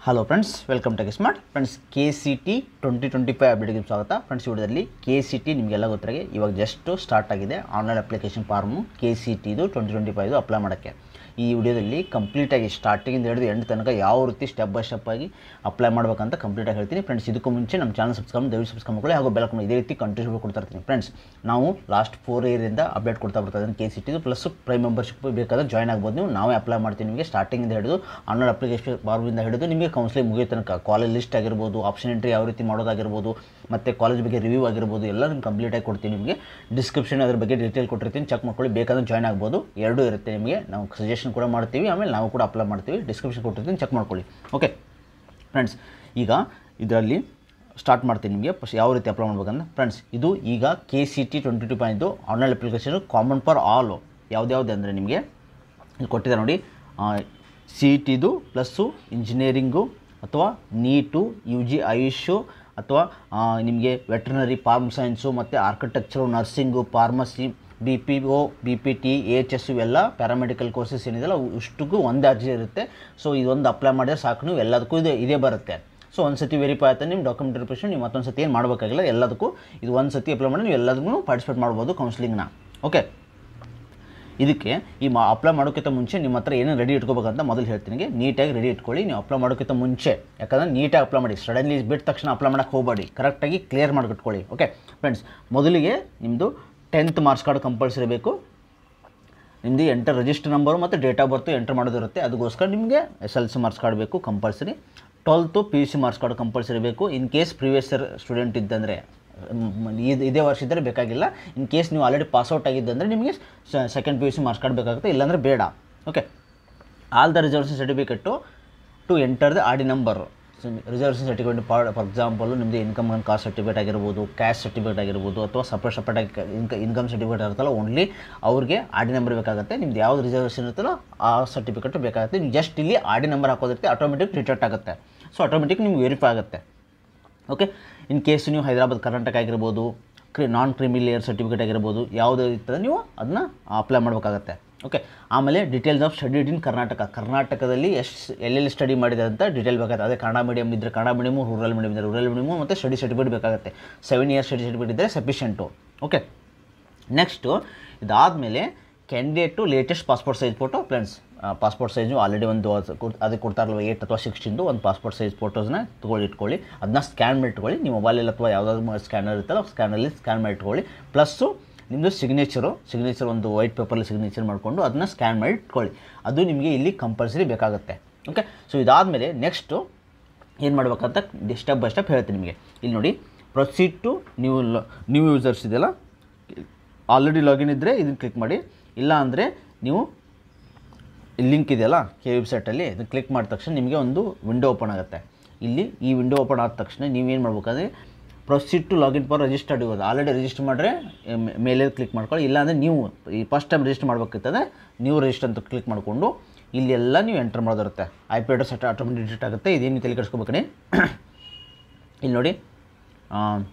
Hello friends, welcome to smart friends. KCT 2025 ಅಪ್ಡೇಟ್ಗೆ ಸ್ವಾಗತ. Friends, ಈ ವಿಡಿಯೋದಲ್ಲಿ KCT ನಿಮಗೆಲ್ಲ ಗೊತ್ತಿರಾಗೆ ಇವಾಗ ಜಸ್ಟ್ ಸ್ಟಾರ್ಟ್ ಆಗಿದೆ ಆನ್ಲೈನ್ ಅಪ್ಲಿಕೇಶನ್ ಫಾರ್ಮು KCTದು 2025 ಅಪ್ಲೈ ಮಾಡೋಕ್ಕೆ. ಈ ವಿಡಿಯೋದಲ್ಲಿ ಕಂಪ್ಲೀಟಾಗಿ ಸ್ಟಾರ್ಟಿಂಗಿಂದ ಹಿಡಿದು ಎಂಡ್ ತನಕ ಯಾವ ರೀತಿ ಸ್ಟೆಪ್ ಬೈ ಸ್ಟೆಪ್ ಆಗಿ ಅಪ್ಲೈ ಮಾಡಬೇಕಂತ ಕಂಪ್ಲೀಟಾಗಿ ಹೇಳ್ತೀನಿ. ಫ್ರೆಂಡ್ಸ್, ಇದಕ್ಕೂ ಮುಂಚೆ ನಮ್ಮ ಚಾನಲ್ ದಯವಿಟ್ಟು ಸಬ್ಸ್ಕ್ರೈಬ್ ಮಾಡ್ಕೊಳ್ಳಿ ಹಾಗೂ ಬೆಲ್ ಐಕಾನ್ ಇದೇ ರೀತಿ ಕಂಟಿನ್ಯೂ ಕೊಡ್ತಾ ಇರ್ತೀನಿ. ಫ್ರೆಂಡ್ಸ್, ನಾವು ಲಾಸ್ಟ್ 4 ಇಯರಿಂದ ಅಪ್ಡೇಟ್ ಕೊಡ್ತಾ ಬರ್ತಾ ಇದ್ದೀನಿ KCTದು. ಪ್ಲಸ್ ಪ್ರೈಮ್ ಮೆಂಬರ್ಶಿಪ್ ಬೇಕಾದ್ರೆ ಜಾಯ್ನ್ ಆಗ್ಬೋದು. ನೀವು ನಾವೇ ಅಪ್ಲೈ ಮಾಡ್ತೀವಿ. ನಿಮಗೆ ಸ್ಟಾರ್ಟಿಂಗಿಂದ ಹಿಡಿದು ಆನ್ಲೈನ್ ಅಪ್ಲಿಕೇಶನ್ ಫಾರ್ಮಿಂದ ಹಿಡಿದು ನಿಮಗೆ ಕೌನ್ಸಿಲಿಂಗ್ ಮುಗಿಯೋ ತನಕ ಕಾಲೇಜ್ ಲಿಸ್ಟ್ ಆಗಿರ್ಬೋದು, ಆಪ್ಷನ್ ಎಂಟ್ರಿ ಯಾವ ರೀತಿ ಮಾಡೋದಾಗಿರ್ಬೋದು, ಮತ್ತು ಕಾಲೇಜ್ ಬಗ್ಗೆ ರಿವ್ಯೂ ಆಗಿರ್ಬೋದು ಎಲ್ಲ ನಿಮ್ಗೆ ಕಂಪ್ಲೀಟಾಗಿ ಕೊಡ್ತೀನಿ. ನಿಮಗೆ ಡಿಸ್ಕ್ರಿಪ್ಷನ್ ಅದ್ರ ಬಗ್ಗೆ ಡೀಟೇಲ್ ಕೊಟ್ಟಿರ್ತೀನಿ, ಚೆಕ್ ಮಾಡ್ಕೊಳ್ಳಿ. ಬೇಕಾದ್ರೆ ಜಾಯ್ನ್ ಆಗ್ಬೋದು. ಎರಡೂ ಇರುತ್ತೆ. ನಿಮಗೆ ನಾವು ಸಜೆಷನ್ ಕೂಡ ಮಾಡ್ತೀವಿ, ಆಮೇಲೆ ನಾವು ಕೂಡ ಅಪ್ಲೈ ಮಾಡ್ತೀವಿ. ಡಿಸ್ಕ್ರಿಪ್ಷನ್ ಕೊಟ್ಟಿರ್ತೀನಿ, ಚೆಕ್ ಮಾಡ್ಕೊಳ್ಳಿ. ಓಕೆ ಫ್ರೆಂಡ್ಸ್, ಈಗ ಇದರಲ್ಲಿ ಸ್ಟಾರ್ಟ್ ಮಾಡ್ತೀನಿ. ನಿಮಗೆ ಫಸ್ಟ್ ಯಾವ ರೀತಿ ಅಪ್ಲೈ ಮಾಡ್ಬೇಕಂದ್ರೆ ಫ್ರೆಂಡ್ಸ್, ಇದು ಈಗ KCT 2025 online application common for all. ಯಾವುದ್ಯಾವುದು ಅಂದರೆ ನಿಮಗೆ ಇಲ್ಲಿ ಕೊಟ್ಟಿದ್ದಾರೆ ನೋಡಿ. CETದು ಪ್ಲಸ್ಸು ಇಂಜಿನಿಯರಿಂಗು ಅಥವಾ ನೀಟು, UG ಆಯುಷು ಅಥವಾ ನಿಮಗೆ ವೆಟ್ರನರಿ, ಫಾರ್ಮ್ ಸೈನ್ಸು ಮತ್ತು architecture, nursing, pharmacy, BPO, BPT, AHS ಇವೆಲ್ಲ ಪ್ಯಾರಾಮೆಡಿಕಲ್ ಕೋರ್ಸಸ್ ಏನಿದೆಲ್ಲ ಇಷ್ಟಕ್ಕೂ ಒಂದೇ ಅರ್ಜಿ ಇರುತ್ತೆ. ಸೊ ಇದೊಂದು ಅಪ್ಲೈ ಮಾಡಿದ್ರೆ ಸಾಕು, ನೀವು ಎಲ್ಲದಕ್ಕೂ ಇದೇ ಬರುತ್ತೆ. ಸೊ ಒಂದು ಸತಿ ವೆರಿಫೈ ಆಯ್ತು ನಿಮ್ಮ ಡಾಕ್ಯುಮೆಂಟ್ ವೆರಿಫಿಕೇಷನ್, ನೀವು ಮತ್ತೊಂದು ಸತಿ ಏನು ಮಾಡಬೇಕಾಗಿಲ್ಲ. ಎಲ್ಲದಕ್ಕೂ ಇದು ಒಂದು ಸತಿ ಅಪ್ಲೈ ಮಾಡಿ ನೀವು ಎಲ್ಲದಕ್ಕೂ ಪಾರ್ಟಿಸಿಪೇಟ್ ಮಾಡ್ಬೋದು ಕೌನ್ಸಿಲಿಂಗ್ನ. ಓಕೆ, ಇದಕ್ಕೆ ಈ ಅಪ್ಲೈ ಮಾಡೋಕ್ಕಿಂತ ಮುಂಚೆ ನಿಮ್ಮ ಹತ್ರ ಏನೇನು ರೆಡಿ ಇಟ್ಕೋಬೇಕಂತ ಮೊದಲು ಹೇಳ್ತೀನಿ. ನೀಟಾಗಿ ರೆಡಿ ಇಟ್ಕೊಳ್ಳಿ. ನೀವು ಅಪ್ಲೈ ಮಾಡೋಕ್ಕಿಂತ ಮುಂಚೆ, ಯಾಕಂದರೆ ನೀಟಾಗಿ ಅಪ್ಲೈ ಮಾಡಿ. ಸಡನ್ಲಿ ಬಿಟ್ಟ ತಕ್ಷಣ ಅಪ್ಲೈ ಮಾಡೋಕ್ಕೆ ಹೋಗಬೇಡಿ. ಕರೆಕ್ಟಾಗಿ ಕ್ಲಿಯರ್ ಮಾಡಿಟ್ಕೊಳ್ಳಿ. ಓಕೆ ಫ್ರೆಂಡ್ಸ್, ಮೊದಲಿಗೆ ನಿಮ್ಮದು 10th ಮಾರ್ಕ್ಸ್ ಕಾರ್ಡ್ ಕಂಪಲ್ಸರಿ ಬೇಕು. ನಿಮ್ಮದು ಎಂಟರ್ ರಿಜಿಸ್ಟರ್ ನಂಬರು ಮತ್ತು ಡೇಟ್ ಆಫ್ ಬರ್ತು ಎಂಟರ್ ಮಾಡೋದಿರುತ್ತೆ. ಅದಕ್ಕೋಸ್ಕರ ನಿಮಗೆ SLC ಮಾರ್ಕ್ಸ್ ಕಾರ್ಡ್ ಬೇಕು compulsory. 12th PUC marks card compulsory ಬೇಕು. In case previous year student ಇದ್ದಂದರೆ, ಇದೇ ವರ್ಷ ಇದ್ದರೆ ಬೇಕಾಗಿಲ್ಲ. ಇನ್ ಕೇಸ್ ನೀವು ಆಲ್ರೆಡಿ ಪಾಸ್ಔಟ್ ಆಗಿದ್ದಂದರೆ ನಿಮಗೆ ಸೆಕೆಂಡ್ PUC ಮಾರ್ಕ್ಸ್ ಕಾರ್ಡ್ ಬೇಕಾಗುತ್ತೆ, ಇಲ್ಲಾಂದರೆ ಬೇಡ. Okay, all the reservation certificate to enter the RD number. Reservation certificate for example ನಿಮ್ಮದು ಇನ್ಕಮ್ ಆ್ಯಂಡ್ ಕಾಸ್ಟ್ ಸರ್ಟಿಫಿಕೇಟ್ ಆಗಿರ್ಬೋದು, ಕ್ಯಾಸ್ಟ್ ಸರ್ಟಿಫಿಕೇಟ್ ಆಗಿರ್ಬೋದು, ಅಥವಾ ಸಪ್ರೇಟಾಗಿ ಇನ್ಕಮ್ ಸರ್ಟಿಫಿಕೇಟ್ ಇರುತ್ತಲ್ಲ ಓನ್ಲಿ ಅವ್ರಿಗೆ RD ನಂಬರ್ ಬೇಕಾಗುತ್ತೆ. ನಿಮ್ದು ಯಾವ್ದು ರಿಸರ್ವೇಷನ್ ಇರುತ್ತಲ್ಲ ಆ ಸರ್ಟಿಫಿಕೇಟು ಬೇಕಾಗುತ್ತೆ. ನೀವು ಜಸ್ಟ್ ಇಲ್ಲಿ RD ನಂಬರ್ ಹಾಕೋದಿರುತ್ತೆ, ಆಟೋಮೆಟಿಕ್ ಡಿಟೆಕ್ಟ್ ಆಗುತ್ತೆ. ಸೊ ಆಟೋಮೆಟಿಕ್ ನಿಮ್ಗೆ ವೆರಿಫೈ ಆಗುತ್ತೆ. ಓಕೆ, ಇನ್ ಕೇಸ್ ನೀವು ಹೈದರಾಬಾದ್ ಕರ್ನಾಟಕ ಆಗಿರ್ಬೋದು, ನಾನ್ ಕ್ರಿಮಿ ಲೇಯರ್ ಸರ್ಟಿಫಿಕೇಟ್ ಆಗಿರ್ಬೋದು, ಯಾವುದೇ ಇರ್ತದೆ ನೀವು ಅದನ್ನ ಅಪ್ಲೈ ಮಾಡಬೇಕಾಗತ್ತೆ. ಓಕೆ, ಆಮೇಲೆ ಡೀಟೇಲ್ಸ್ ಆಫ್ ಸ್ಟಡಿಡ್ ಇನ್ ಕರ್ನಾಟಕದಲ್ಲಿ ಎಲ್ಲೆಲ್ಲಿ ಸ್ಟಡಿ ಮಾಡಿದೆ ಅಂತ ಡೀಟೇಲ್ ಬೇಕಾಗುತ್ತೆ. ಅದೇ ಕನ್ನಡ ಮೀಡಿಯಮ್ ಇದ್ದರೆ ಕನ್ನಡ ಮೀಡಿಯಮು, ರೂರಲ್ ಮೀಡಿಯಮ್ ಇದ್ದರೆ ರೂರಲ್ ಮೀಡಿಯಮು, ಮತ್ತು ಸ್ಟಡಿ ಸರ್ಟಿಫಿಕೇಟ್ ಬೇಕಾಗುತ್ತೆ. 7 ಇಯರ್ಸ್ ಸ್ಟಡಿ ಸರ್ಟಿಫಿಕೇಟ್ ಇದ್ದರೆ ಸಫಿಷಿಯೆಂಟು. ಓಕೆ, ನೆಕ್ಸ್ಟು ಇದಾದಮೇಲೆ candidate latest passport size photo. Friends, passport size already ಒಂದು ಅದಕ್ಕೆ ಕೊಡ್ತಾರಲ್ವ 8 ಅಥವಾ 16 ಒಂದು ಪಾಸ್ಪೋರ್ಟ್ ಸೈಜ್ ಫೋಟೋಸ್ನ ಇಟ್ಕೊಳ್ಳಿ. ಅದನ್ನ ಸ್ಕ್ಯಾನ್ ಮಾಡಿ ಇಟ್ಕೊಳ್ಳಿ. ನಿಮ್ಮ ಮೊಬೈಲಲ್ಲಿ ಅಥವಾ ಯಾವುದಾದ್ರು ಸ್ಕ್ಯಾನರ್ ಇರುತ್ತಲ್ಲ ಸ್ಕ್ಯಾನಲ್ಲಿ ಸ್ಕ್ಯಾನ್ ಮಾಡಿ ಇಟ್ಕೊಳ್ಳಿ. ಪ್ಲಸ್ಸು ನಿಮ್ಮದು ಸಿಗ್ನೇಚರ್ ಒಂದು ವೈಟ್ ಪೇಪರಲ್ಲಿ ಸಿಗ್ನೇಚರ್ ಮಾಡಿಕೊಂಡು ಅದನ್ನ ಸ್ಕ್ಯಾನ್ ಮಾಡಿ ಇಟ್ಕೊಳ್ಳಿ. ಅದು ನಿಮಗೆ ಇಲ್ಲಿ ಕಂಪಲ್ಸರಿ ಬೇಕಾಗುತ್ತೆ. ಓಕೆ, ಸೊ ಇದಾದಮೇಲೆ ನೆಕ್ಸ್ಟು ಏನು ಮಾಡ್ಬೇಕಂತ ಸ್ಟೆಪ್ ಬೈ ಸ್ಟೆಪ್ ಹೇಳ್ತೀನಿ ನಿಮಗೆ. ಇಲ್ಲಿ ನೋಡಿ, ಪ್ರೊಸೀಡ್ ಟು ನ್ಯೂ ಯೂಸರ್ಸ್ ಇದೆಯಲ್ಲ, ಆಲ್ರೆಡಿ ಲಾಗಿನ್ ಇದ್ದರೆ ಇದನ್ನು ಕ್ಲಿಕ್ ಮಾಡಿ. ಇಲ್ಲ ಅಂದರೆ ನೀವು ಲಿಂಕ್ ಇದೆಯಲ್ಲ ವೆಬ್ಸೈಟಲ್ಲಿ, ಇದನ್ನು ಕ್ಲಿಕ್ ಮಾಡಿದ ತಕ್ಷಣ ನಿಮಗೆ ಒಂದು ವಿಂಡೋ ಓಪನ್ ಆಗುತ್ತೆ. ಇಲ್ಲಿ ಈ ವಿಂಡೋ ಓಪನ್ ಆದ ತಕ್ಷಣ ನೀವೇನು ಮಾಡ್ಬೇಕಂದ್ರೆ proceed to login for registered ಇರೋದು. ಆಲ್ರೆಡಿ ರಿಜಿಸ್ಟರ್ ಮಾಡಿದ್ರೆ ಮೇಲೆ ಕ್ಲಿಕ್ ಮಾಡ್ಕೊಳ್ಳಿ. ಇಲ್ಲಾಂದರೆ ನೀವು ಈ ಫಸ್ಟ್ ಟೈಮ್ ರಿಜಿಸ್ಟರ್ ಮಾಡಬೇಕಿರ್ತದೆ, ನೀವು ರಿಜಿಸ್ಟರ್ ಅಂತ ಕ್ಲಿಕ್ ಮಾಡಿಕೊಂಡು ಇಲ್ಲಿ ಎಲ್ಲ ನೀವು ಎಂಟರ್ ಮಾಡೋದಿರುತ್ತೆ. IP ಅಡ್ರೆಸ್ ಆಟೋಮೆಟಿಕ್ ಡಿಟೆಕ್ಟ್ ಆಗುತ್ತೆ. ಇದೇನು ತಲೆ ಕೆಡಿಸ್ಕೋಬೇಕೇ. ಇಲ್ಲಿ ನೋಡಿ,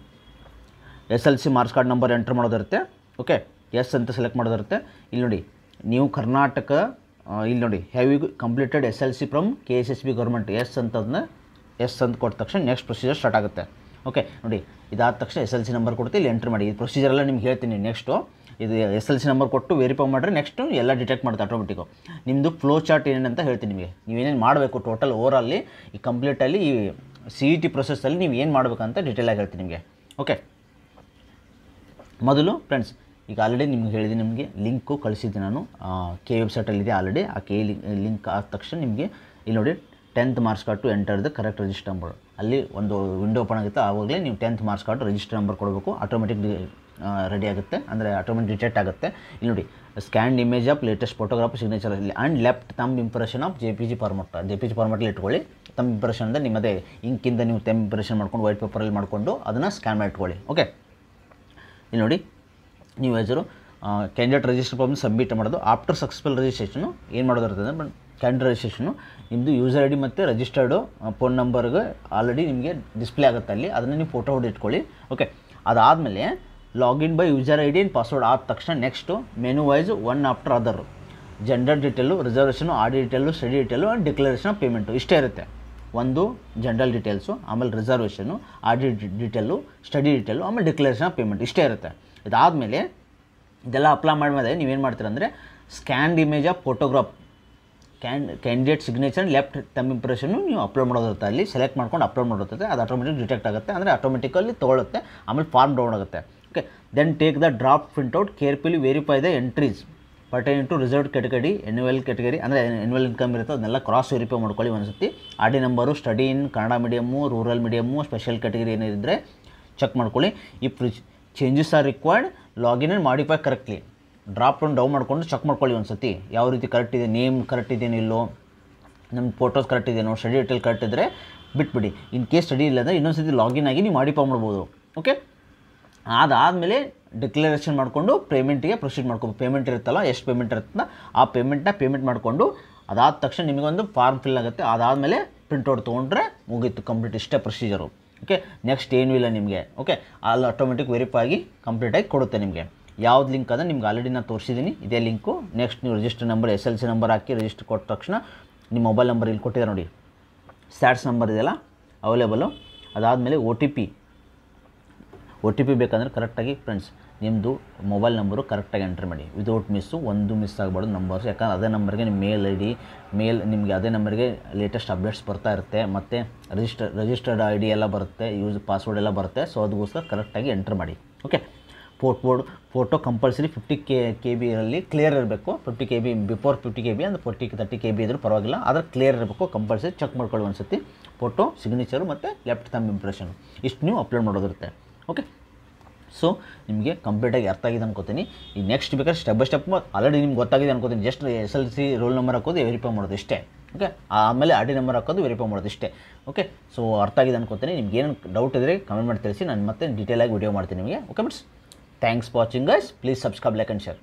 SLC marks card number enter ಮಾಡೋದಿರುತ್ತೆ. ಓಕೆ, ಎಸ್ ಅಂತ ಸೆಲೆಕ್ಟ್ ಮಾಡೋದಿರುತ್ತೆ. ಇಲ್ಲಿ ನೋಡಿ, ನೀವು ಕರ್ನಾಟಕ, ಇಲ್ಲಿ ನೋಡಿ, have you completed SLC from KSSB government, yes ಅಂತ ಕೊಟ್ಟ ತಕ್ಷಣ ನೆಕ್ಸ್ಟ್ ಪ್ರೊಸೀಜರ್ ಸ್ಟಾರ್ಟ್ ಆಗುತ್ತೆ. ಓಕೆ ನೋಡಿ, ಇದಾದ ತಕ್ಷಣ SLC ನಂಬರ್ ಕೊಡ್ತೀವಿ, ಇಲ್ಲಿ ಎಂಟ್ರ್ ಮಾಡಿ. ಈ ಪ್ರೊಸೀಜರೆಲ್ಲ ನಿಮ್ಗೆ ಹೇಳ್ತೀನಿ. ನೆಕ್ಸ್ಟು ಇದು SLC ನಂಬರ್ ಕೊಟ್ಟು ವೆರಿಫೈ ಮಾಡಿದ್ರೆ ನೆಕ್ಸ್ಟು ಎಲ್ಲ ಡಿಟೆಕ್ಟ್ ಮಾಡುತ್ತೆ ಆಟೋಮೆಟಿಕ್ಕು. ನಿಮ್ಮದು ಫ್ಲೋ ಚಾರ್ಟ್ ಏನೇನಂತ ಹೇಳ್ತೀನಿ ನಿಮಗೆ. ನೀವೇನೇನು ಮಾಡಬೇಕು ಟೋಟಲ್ ಓವರಲ್ಲಿ ಈ ಕಂಪ್ಲೀಟಲ್ಲಿ ಈ CET ಪ್ರೊಸೆಸ್ಸಲ್ಲಿ ನೀವು ಏನು ಮಾಡಬೇಕಂತ ಡೀಟೇಲಾಗಿ ಹೇಳ್ತೀನಿ ನಿಮಗೆ. ಓಕೆ, ಮೊದಲು ಫ್ರೆಂಡ್ಸ್, ಈಗ ಆಲ್ರೆಡಿ ನಿಮ್ಗೆ ಹೇಳಿದ್ದೀನಿ, ನಿಮಗೆ ಲಿಂಕು ಕಳಿಸಿದ್ದೆ ನಾನು. ವೆಬ್ಸೈಟಲ್ಲಿದೆ ಆಲ್ರೆಡಿ. ಆ ಲಿಂಕ್ ಆದ ತಕ್ಷಣ ನಿಮಗೆ ಇಲ್ಲಿ ನೋಡಿ 10th marks card to enter the correct register number, ಅಲ್ಲಿ ಒಂದು ವಿಂಡೋ ಓಪನ್ ಆಗುತ್ತೆ. ಆವಾಗಲೇ ನೀವು 10th marks card register number ಕೊಡಬೇಕು. ಆಟೋಮೆಟಿಕ್ ರೆಡಿ ಆಗುತ್ತೆ, ಅಂದರೆ ಆಟೋಮೆಟಿಕ್ ಡಿಟೆಕ್ಟ್ ಆಗುತ್ತೆ. ಇಲ್ಲಿ ನೋಡಿ, scanned image of latest photograph signature ಇಲ್ಲಿ and left thumb impression of JPG ಫಾರ್ಮೆಟಲ್ಲಿ ಇಟ್ಕೊಳ್ಳಿ. ತಮ್ಮ ಇಂಪ್ರೆಷನ್ ಅಂದರೆ ನಿಮ್ಮದೇ ಇಂಕಿಂದ ನೀವು ತಮ್ಮ ಇಂಪ್ರೆಷನ್ ಮಾಡ್ಕೊಂಡು ವೈಟ್ ಪೇಪರಲ್ಲಿ ಮಾಡಿಕೊಂಡು ಅದನ್ನು ಸ್ಕ್ಯಾನ್ ಮಾಡಿ ಇಟ್ಕೊಳ್ಳಿ. ಓಕೆ, ಇಲ್ಲಿ ನೋಡಿ, ನೀವು ಹೆಸರು ಕ್ಯಾಂಡಿಡೇಟ್ ರಿಜಿಸ್ಟರ್ ಫಾರ್ಮ್ ಸಬ್ಮಿಟ್ ಮಾಡೋದು. ಆಫ್ಟರ್ ಸಕ್ಸಸ್ಫುಲ್ ರಿಜಿಸ್ಟ್ರೇಷನು ಏನು ಮಾಡೋದಿರ್ತದೆ ಅಂದರೆ ಕ್ಯಾಂಡಿಡೇಟ್ ರಿಜಿಸ್ಟ್ರೇಷನು ನಿಮ್ಮದು ಯೂಸರ್ ID ಮತ್ತು ರಿಜಿಸ್ಟರ್ಡು ಫೋನ್ ನಂಬರ್ಗೆ ಆಲ್ರೆಡಿ ನಿಮಗೆ ಡಿಸ್ಪ್ಲೇ ಆಗುತ್ತೆ ಅಲ್ಲಿ. ಅದನ್ನು ನೀವು ಫೋಟೋ ಹೊಡೆದು ಇಟ್ಕೊಳ್ಳಿ. ಓಕೆ, ಅದಾದಮೇಲೆ login by user ID and password ಆದ ತಕ್ಷಣ next menu wise one after other gender detail, reservation, ಆಡಿ detail, study detail and declaration of payment ಇಷ್ಟೇ ಇರುತ್ತೆ. ಒಂದು ಜನರಲ್ ಡೀಟೇಲ್ಸು, ಆಮೇಲೆ reservation, audit detail, study detail, ಆಮೇಲೆ ಡಿಕ್ಲರೇಷನ್ ಆಫ್ ಪೇಮೆಂಟ್ ಇಷ್ಟೇ ಇರುತ್ತೆ. ಇದಾದಮೇಲೆ ಇದೆಲ್ಲ ಅಪ್ಲೈ ಮಾಡಿದ್ಮೇಲೆ ನೀವೇನು ಮಾಡ್ತೀರ ಅಂದರೆ scanned image of photograph, candidate signature, left thumb impression ನೀವು ಅಪ್ಲೋಡ್ ಮಾಡೋದಿರುತ್ತೆ. ಅಲ್ಲಿ ಸೆಲೆಕ್ಟ್ ಮಾಡ್ಕೊಂಡು ಅಪ್ಲೋಡ್ ಮಾಡೋದಿರುತ್ತೆ. ಅದು ಆಟೋಮೆಟಿಕ್ ಡಿಟೆಕ್ಟ್ ಆಗುತ್ತೆ, ಅಂದರೆ ಆಟೋಮೆಟಿಕಲ್ಲಿ ತೊಗೊಳುತ್ತೆ. ಆಮೇಲೆ ಫಾರ್ಮ್ ಡೌನ್ ಆಗುತ್ತೆ. Okay, then take the draft printout, carefully verify the entries pertain to reserved category, annual category, ಅಂದರೆ ಎನ್ಯುವಲ್ ಇನ್ಕಮ್ ಇರುತ್ತೆ, ಅದನ್ನೆಲ್ಲ ಕ್ರಾಸ್ ವೆರಿಫೈ ಮಾಡ್ಕೊಳ್ಳಿ ಒಂದ್ಸತಿ. R D number, study in Kannada medium, rural medium, special category ಏನಿದ್ರೆ check ಮಾಡ್ಕೊಳ್ಳಿ. If changes are required login and modify correctly. Drop down ಮಾಡ್ಕೊಂಡು check ಮಾಡ್ಕೊಳ್ಳಿ ಒಂದು ಸತಿ ಯಾವ ರೀತಿ ಕರೆಕ್ಟ್ ಇದೆ, ನೇಮ್ ಕರೆಕ್ಟ್ ಇದೆಯೋ, ನಮ್ಮ ಫೋಟೋಸ್ ಕರೆಕ್ಟ್ ಇದೆಯೋ, ಸ್ಟಡಿ ಡೀಟೇಲ್ ಕರೆಕ್ಟ್ ಇದ್ದರೆ ಬಿಟ್ಬಿಡಿ. ಇನ್ ಕೇಸ್ ಸ್ಟಡಿ ಇಲ್ಲ ಅಂದರೆ ಇನ್ನೊಂದು ಸತಿ ಲಾಗಿನ್ ಆಗಿ ನೀವು ಮಾಡಿಫೈ ಮಾಡ್ಬೋದು. ಓಕೆ, ಅದಾದಮೇಲೆ ಡಿಕ್ಲರೇಷನ್ ಮಾಡಿಕೊಂಡು ಪೇಮೆಂಟಿಗೆ ಪ್ರೊಸೀಡ್ ಮಾಡ್ಕೋಬೇಕು. ಪೇಮೆಂಟ್ ಇರುತ್ತಲ್ಲ, ಎಷ್ಟು ಪೇಮೆಂಟ್ ಇರುತ್ತಲ್ಲ ಆ ಪೇಮೆಂಟ್ನ ಪೇಮೆಂಟ್ ಮಾಡಿಕೊಂಡು ಅದಾದ ತಕ್ಷಣ ನಿಮಗೊಂದು ಫಾರ್ಮ್ ಫಿಲ್ ಆಗುತ್ತೆ. ಅದಾದಮೇಲೆ ಪ್ರಿಂಟ್ಔಟ್ ತೊಗೊಂಡ್ರೆ ಮುಗೀತು, ಕಂಪ್ಲೀಟ್ ಇಷ್ಟೇ ಪ್ರೊಸೀಜರು. ಓಕೆ, ನೆಕ್ಸ್ಟ್ ಏನೂ ಇಲ್ಲ ನಿಮಗೆ. ಓಕೆ, ಅಲ್ಲಿ ಆಟೋಮೆಟಿಕ್ ವೆರಿಫೈ ಆಗಿ ಕಂಪ್ಲೀಟಾಗಿ ಕೊಡುತ್ತೆ ನಿಮಗೆ. ಯಾವ್ದು ಲಿಂಕ್ ಅದ ನಿಮ್ಗೆ ಆಲ್ರೆಡಿ ನಾನು ತೋರಿಸಿದ್ದೀನಿ, ಇದೇ ಲಿಂಕು. ನೆಕ್ಸ್ಟ್ ನೀವು ರಿಜಿಸ್ಟರ್ ನಂಬರ್, SLC ನಂಬರ್ ಹಾಕಿ ರಿಜಿಸ್ಟರ್ ಕೊಟ್ಟ ತಕ್ಷಣ ನಿಮ್ಮ ಮೊಬೈಲ್ ನಂಬರ್ ಇಲ್ಲಿ ಕೊಟ್ಟಿದ್ದಾರೆ ನೋಡಿ, ಸ್ಯಾಟ್ಸ್ ನಂಬರ್ ಇದೆಯಲ್ಲ ಅವೈಲೇಬಲು. ಅದಾದಮೇಲೆ ಒ ಟಿ ಪಿ ಬೇಕಂದರೆ ಕರೆಕ್ಟಾಗಿ ಫ್ರೆಂಡ್ಸ್ ನಿಮ್ಮದು ಮೊಬೈಲ್ ನಂಬರು ಕರೆಕ್ಟಾಗಿ ಎಂಟ್ರ್ ಮಾಡಿ, ವಿದೌಟ್ ಮಿಸ್ಸು, ಒಂದು ಮಿಸ್ ಆಗಬಾರ್ದು ನಂಬರ್ಸ್. ಯಾಕಂದ್ರೆ ಅದೇ ನಂಬರ್ಗೆ ನಿಮ್ಮ ಮೇಲ್ ನಿಮಗೆ ಅದೇ ನಂಬರ್ಗೆ ಲೇಟೆಸ್ಟ್ ಅಪ್ಡೇಟ್ಸ್ ಬರ್ತಾ ಇರುತ್ತೆ, ಮತ್ತು ರಿಜಿಸ್ಟರ್ಡ್ ID ಎಲ್ಲ ಬರುತ್ತೆ, ಪಾಸ್ವರ್ಡ್ ಎಲ್ಲ ಬರುತ್ತೆ. ಸೊ ಅದಕ್ಕೋಸ್ಕರ ಕರೆಕ್ಟಾಗಿ ಎಂಟ್ರ್ ಮಾಡಿ. ಓಕೆ, ಫೋಟೋ ಕಂಪಲ್ಸರಿ 50 KB ಇರಲಿ, ಕ್ಲಿಯರ್ ಇರಬೇಕು. 50 KB ಬಿಫೋರ್ 50 KB ಅಂದರೆ 30 KB ಇದ್ರೂ ಪರವಾಗಿಲ್ಲ, ಆದರೆ ಕ್ಲಿಯರ್ ಇರಬೇಕು. ಕಂಪಲ್ಸರಿ ಚೆಕ್ ಮಾಡ್ಕೊಳ್ಳಿ ಒಂದು ಸತಿ. ಫೋಟೋ, ಸಿಗ್ನೇಚರು ಮತ್ತು ಲೆಫ್ಟ್ ಥಂಬ್ ಇಂಪ್ರೆಷನ್ ಇಷ್ಟು ನೀವು ಅಪ್ಲೋಡ್ ಮಾಡೋದಿರುತ್ತೆ. ಓಕೆ, ಸೊ ನಿಮಗೆ ಕಂಪ್ಲೀಟಾಗಿ ಅರ್ಥ ಆಗಿದೆ ಅನ್ಕೋತೀನಿ. ಈ ನೆಕ್ಸ್ಟ್ ಬೇಕಾದ್ರೆ ಸ್ಟೆಪ್ ಬೈ ಸ್ಟೆಪ್ ಆಲ್ರೆಡಿ ನಿಮ್ಗೆ ಗೊತ್ತಾಗಿದೆ ಅನ್ಕೋತೀನಿ. ಜಸ್ಟ್ SLC ರೋಲ್ ನಂಬರ್ ಹಾಕೋದು ವೆರಿಫೈ ಮಾಡೋದು ಇಷ್ಟೇ. ಓಕೆ, ಆಮೇಲೆ RD ನಂಬರ್ ಹಾಕೋದು ವೆರಿಫೈ ಮಾಡೋದು ಇಷ್ಟೇ. ಓಕೆ, ಸೊ ಅರ್ಥ ಆಗಿದೆ ಅನ್ಕೋತೀನಿ. ನಿಮ್ಗೆ ಏನು ಡೌಟ್ ಇದ್ದರೆ ಕಮೆಂಟ್ ಮಾಡಿ ತಿಳಿಸಿ, ನಾನು ಮತ್ತೆ ಡೀಟೇಲಾಗಿ ವಿಡಿಯೋ ಮಾಡ್ತೀನಿ ನಿಮಗೆ. Okay friends, thanks for watching guys. Please subscribe, like and share.